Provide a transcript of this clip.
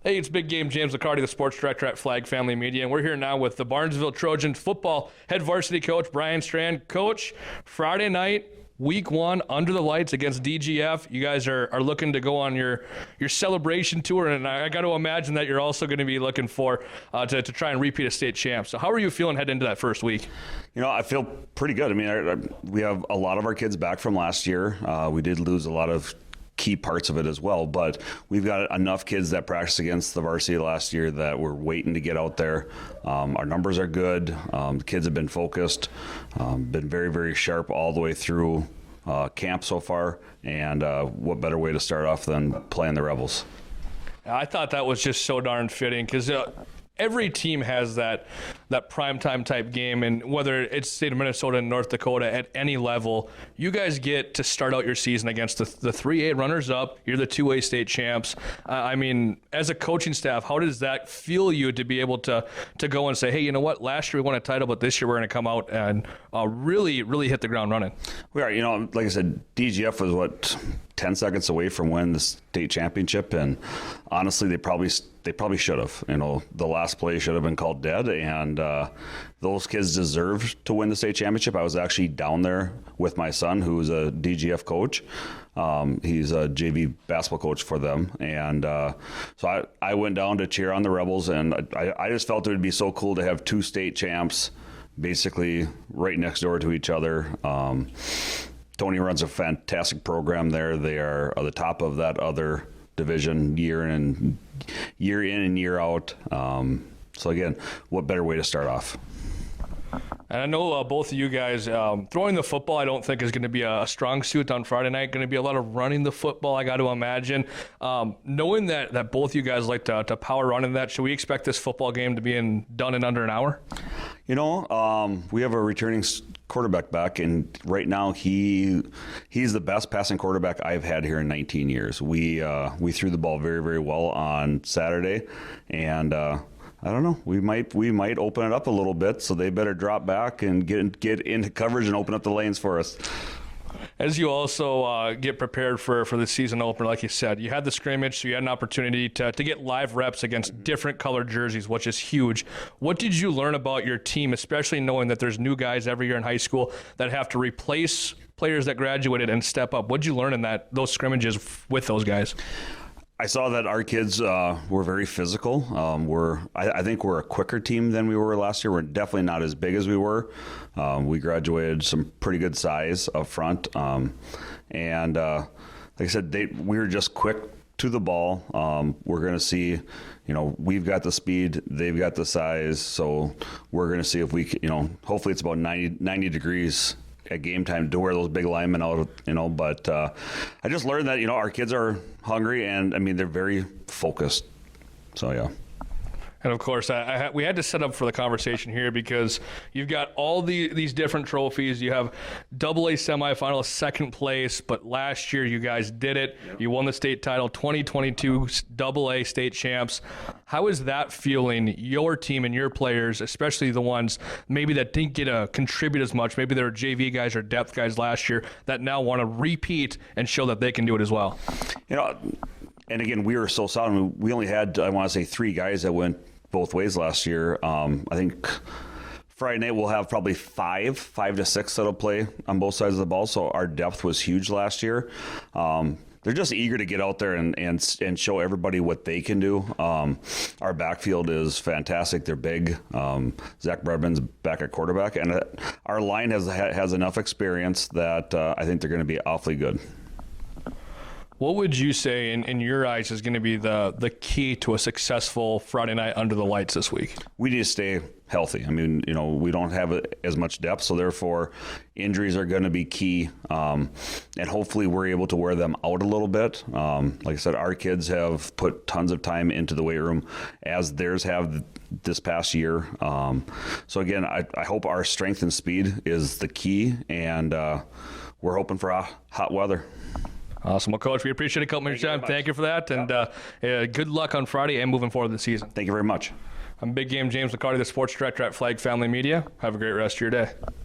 Hey, it's Big Game James McCarty, the sports director at Flag Family Media, and we're here now with the Barnesville Trojans football head varsity coach, Bryan Strand. Coach, Friday night, week one, under the lights against DGF. You guys are looking to go on your celebration tour, and I got to imagine that you're also going to be looking for to try and repeat a state champ. So how are you feeling heading into that first week? You know, I feel pretty good. I mean, we have a lot of our kids back from last year. We did lose a lot of key parts of it as well, but we've got enough kids that practiced against the varsity last year that we're waiting to get out there. Our numbers are good. The kids have been focused, been very, very sharp all the way through camp so far, and what better way to start off than playing the Rebels? I thought that was just so darn fitting because every team has that primetime type game, and whether it's state of Minnesota and North Dakota at any level, you guys get to start out your season against the 3A runners-up. You're the 2A state champs. I mean, as a coaching staff, how does that feel you to be able to go and say, hey, you know what, last year we won a title, but this year we're going to come out and really, really hit the ground running? We are. You know, like I said, DGF was, 10 seconds away from winning the state championship, and honestly, they probably should have. You know, the last play should have been called dead, and those kids deserve to win the state championship. I was actually down there with my son, who's a DGF coach. He's a JV basketball coach for them, and so I went down to cheer on the Rebels, and I just felt it would be so cool to have two state champs basically right next door to each other. Tony runs a fantastic program there. They are the top of that other division year in and year out. So again, what better way to start off? And I know both of you guys, throwing the football I don't think is going to be a strong suit on Friday night. Going to be a lot of running the football, I got to imagine. Knowing that both you guys like to power run in that, should we expect this football game to be done in under an hour? You know, we have a returning quarterback back, and right now he's the best passing quarterback I've had here in 19 years. We threw the ball very, very well on Saturday, and I don't know. We might open it up a little bit, so they better drop back and get into coverage and open up the lanes for us. As you also get prepared for the season opener, like you said, you had the scrimmage, so you had an opportunity to get live reps against different colored jerseys, which is huge. What did you learn about your team, especially knowing that there's new guys every year in high school that have to replace players that graduated and step up? What did you learn in those scrimmages with those guys? I saw that our kids were very physical. I think we're a quicker team than we were last year. We're definitely not as big as we were. We graduated some pretty good size up front. And like I said, we were just quick to the ball. We're going to see, you know, we've got the speed, they've got the size. So we're going to see if we can, you know, hopefully it's about 90 degrees at game time to wear those big linemen out, you know, but I just learned that, you know, our kids are hungry, and I mean, they're very focused. So, yeah. And of course, we had to set up for the conversation here because you've got all these different trophies. You have AA semifinal, second place, but last year you guys did it. Yep. You won the state title, 2022 AA state champs. How is that feeling, your team and your players, especially the ones maybe that didn't get to contribute as much, maybe they were JV guys or depth guys last year that now want to repeat and show that they can do it as well? You know, and again, we were so solid. We only had, I want to say, 3 guys that went both ways last year. I think Friday night we'll have probably 5 to 6 that'll play on both sides of the ball. So our depth was huge last year. They're just eager to get out there and show everybody what they can do. Our backfield is fantastic. They're big. Zach Bredman's back at quarterback, and our line has enough experience that I think they're going to be awfully good. What would you say, in your eyes, is going to be the key to a successful Friday night under the lights this week? We need to stay healthy. I mean, you know, we don't have as much depth, so therefore injuries are going to be key. And hopefully we're able to wear them out a little bit. Like I said, our kids have put tons of time into the weight room, as theirs have this past year. So again, I hope our strength and speed is the key, and we're hoping for hot weather. Awesome. Well, Coach, we appreciate a couple minutes of time. Thank you for that, and good luck on Friday and moving forward this season. Thank you very much. I'm Big Game James McCarty, the sports director at Flag Family Media. Have a great rest of your day.